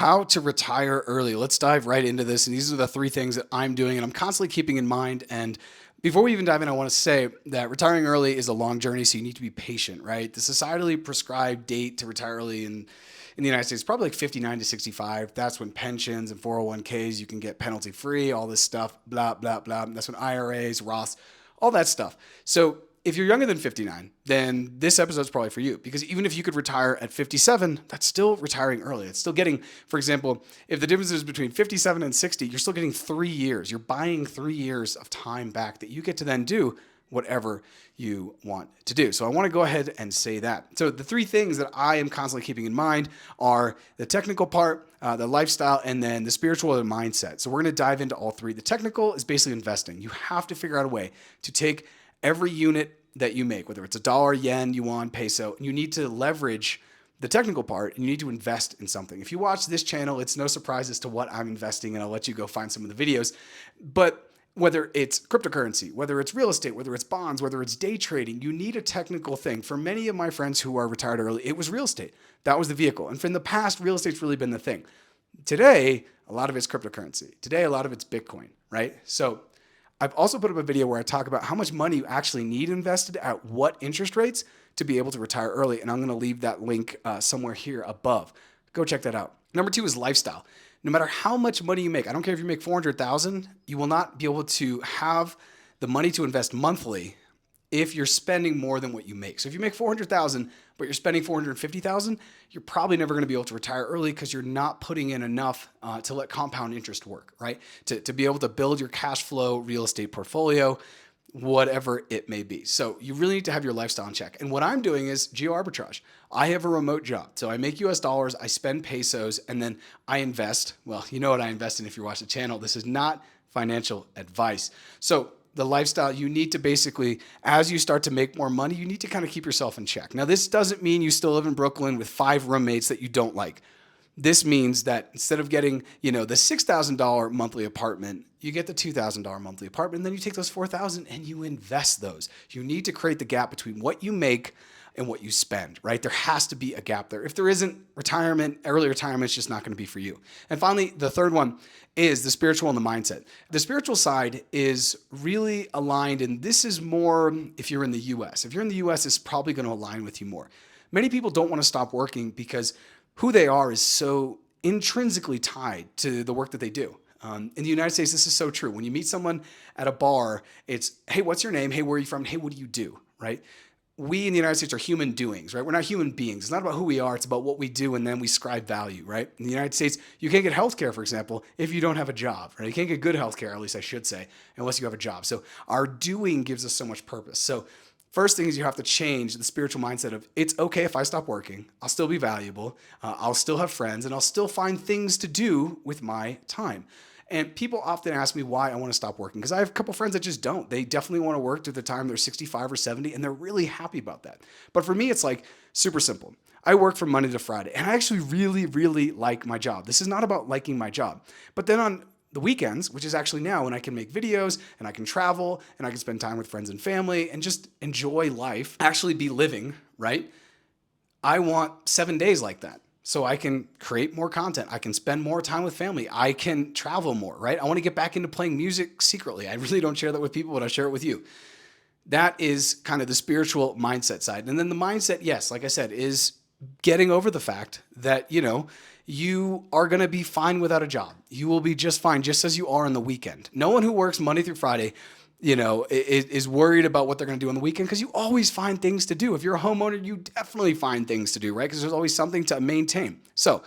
How to retire early. Let's dive right into this. And these are the three things that I'm doing and I'm constantly keeping in mind. And before we even dive in, I want to say that retiring early is a long journey, so you need to be patient, right? The societally prescribed date to retire early in the United States is probably like 59 to 65. That's when pensions and 401ks, you can get penalty free, all this stuff, blah, blah, blah. That's when IRAs, Roths, all that stuff. So if you're younger than 59, then this episode's probably for you, because even if you could retire at 57, that's still retiring early. It's still getting, for example, if the difference is between 57 and 60, you're still getting 3 years. You're buying 3 years of time back that you get to then do whatever you want to do. So I want to go ahead and say that. So the three things that I am constantly keeping in mind are the technical part, the lifestyle, and then the spiritual or the mindset. So we're going to dive into all three. The technical is basically investing. You have to figure out a way to take every unit that you make, whether it's a dollar, yen, yuan, peso, you need to leverage the technical part and you need to invest in something. If you watch this channel, it's no surprise as to what I'm investing in. I'll let you go find some of the videos. But whether it's cryptocurrency, whether it's real estate, whether it's bonds, whether it's day trading, you need a technical thing. For many of my friends who are retired early, it was real estate. That was the vehicle. And from the past, real estate's really been the thing. Today, a lot of it's cryptocurrency. Today, a lot of it's Bitcoin, right? So I've also put up a video where I talk about how much money you actually need invested at what interest rates to be able to retire early. And I'm going to leave that link somewhere here above. Go check that out. Number two is lifestyle. No matter how much money you make, I don't care if you make 400,000, you will not be able to have the money to invest monthly if you're spending more than what you make. So if you make 400,000, but you're spending 450,000, you're probably never going to be able to retire early because you're not putting in enough to let compound interest work, right? To be able to build your cash flow real estate portfolio, whatever it may be. So you really need to have your lifestyle in check. And what I'm doing is geo arbitrage. I have a remote job. So I make US dollars, I spend pesos, and then I invest. Well, you know what I invest in if you watch the channel. This is not financial advice. So the lifestyle, you need to basically, as you start to make more money, you need to kind of keep yourself in check. Now, this doesn't mean you still live in Brooklyn with 5 roommates that you don't like. This means that instead of getting, the $6,000 monthly apartment, you get the $2,000 monthly apartment, and then you take those $4,000 and you invest those. You need to create the gap between what you make and what you spend, right? There has to be a gap there. If there isn't, early retirement is just not going to be for you. And finally, the third one is the spiritual and the mindset. The spiritual side is really aligned, and this is more if you're in the US. If you're in the US, it's probably going to align with you more. Many people don't want to stop working because who they are is so intrinsically tied to the work that they do. In the United States, this is so true. When you meet someone at a bar, it's, hey, what's your name? Hey, where are you from? Hey, what do you do, right? We in the United States are human doings, right? We're not human beings. It's not about who we are. It's about what we do, and then we ascribe value, right? In the United States, you can't get healthcare, for example, if you don't have a job, right? You can't get good healthcare, at least I should say, unless you have a job. So our doing gives us so much purpose. So first thing is you have to change the spiritual mindset of it's okay if I stop working. I'll still be valuable. I'll still have friends, and I'll still find things to do with my time. And people often ask me why I want to stop working, because I have a couple friends that just don't. They definitely want to work to the time they're 65 or 70, and they're really happy about that. But for me, it's like super simple. I work from Monday to Friday, and I actually really, really like my job. This is not about liking my job. But then on the weekends, which is actually now when I can make videos and I can travel and I can spend time with friends and family and just enjoy life, actually be living, right? I want 7 days like that. So I can create more content. I can spend more time with family. I can travel more, right? I want to get back into playing music secretly. I really don't share that with people, but I share it with you. That is kind of the spiritual mindset side. And then the mindset, yes, like I said, is getting over the fact that, you are going to be fine without a job. You will be just fine, just as you are on the weekend. No one who works Monday through Friday, is worried about what they're going to do on the weekend, because you always find things to do. If you're a homeowner, you definitely find things to do, right? Because there's always something to maintain. So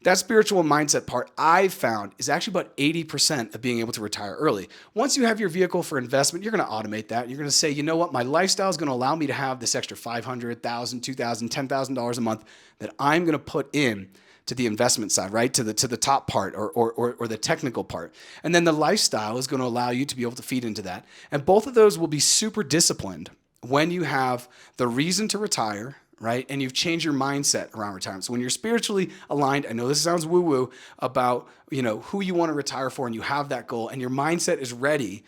that spiritual mindset part I've found is actually about 80% of being able to retire early. Once you have your vehicle for investment, you're going to automate that. You're going to say, you know what? My lifestyle is going to allow me to have this extra $500, $1,000, $2,000, $10,000 a month that I'm going to put in to the investment side, right? To the top part or the technical part. And then the lifestyle is going to allow you to be able to feed into that. And both of those will be super disciplined when you have the reason to retire, right? And you've changed your mindset around retirement. So when you're spiritually aligned, I know this sounds woo-woo about, who you want to retire for, and you have that goal and your mindset is ready,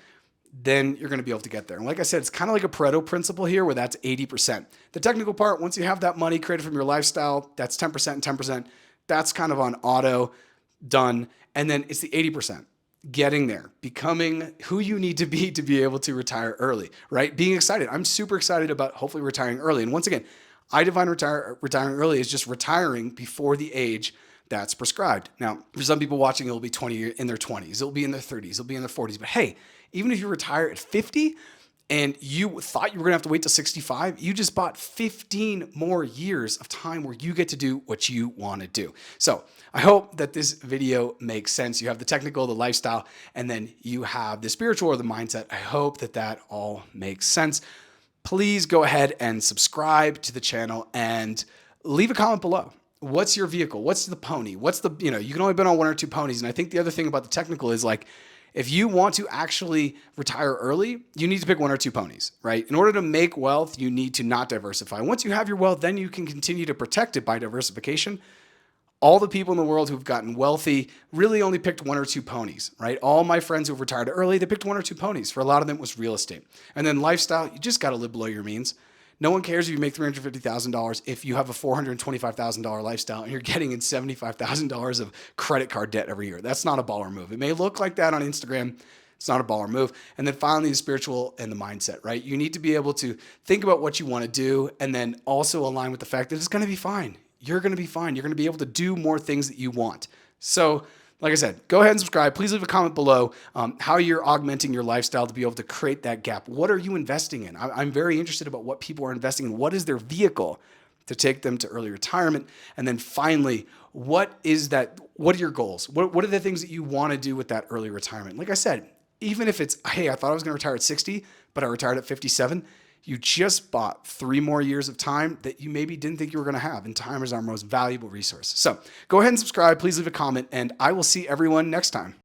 then you're going to be able to get there. And like I said, it's kind of like a Pareto principle here, where that's 80%. The technical part, once you have that money created from your lifestyle, that's 10% and 10%. That's kind of on auto, done. And then it's the 80%. Getting there, becoming who you need to be able to retire early, right? Being excited. I'm super excited about hopefully retiring early. And once again, I define retiring early as just retiring before the age that's prescribed. Now, for some people watching, it'll be in their 20s, it'll be in their 30s, it'll be in their 40s. But hey, even if you retire at 50 and you thought you were gonna have to wait till 65, you just bought 15 more years of time where you get to do what you wanna do. So I hope that this video makes sense. You have the technical, the lifestyle, and then you have the spiritual or the mindset. I hope that that all makes sense. Please go ahead and subscribe to the channel and leave a comment below. What's your vehicle? What's the pony? What's the, you can only bet on one or two ponies. And I think the other thing about the technical is like, if you want to actually retire early, you need to pick one or two ponies, right? In order to make wealth, you need to not diversify. Once you have your wealth, then you can continue to protect it by diversification. All the people in the world who've gotten wealthy really only picked one or two ponies, right? All my friends who've retired early, they picked one or two ponies. For a lot of them, it was real estate. And then lifestyle, you just got to live below your means. No one cares if you make $350,000 if you have a $425,000 lifestyle and you're getting in $75,000 of credit card debt every year. That's not a baller move. It may look like that on Instagram. It's not a baller move. And then finally, the spiritual and the mindset, right? You need to be able to think about what you want to do and then also align with the fact that it's going to be fine. You're going to be fine. You're going to be able to do more things that you want. So like I said, go ahead and subscribe. Please leave a comment below how you're augmenting your lifestyle to be able to create that gap. What are you investing in? I'm very interested about what people are investing in. What is their vehicle to take them to early retirement? And then finally, what are your goals? What are the things that you want to do with that early retirement? Like I said, even if it's, hey, I thought I was going to retire at 60, but I retired at 57, you just bought 3 more years of time that you maybe didn't think you were going to have. And time is our most valuable resource. So go ahead and subscribe. Please leave a comment, and I will see everyone next time.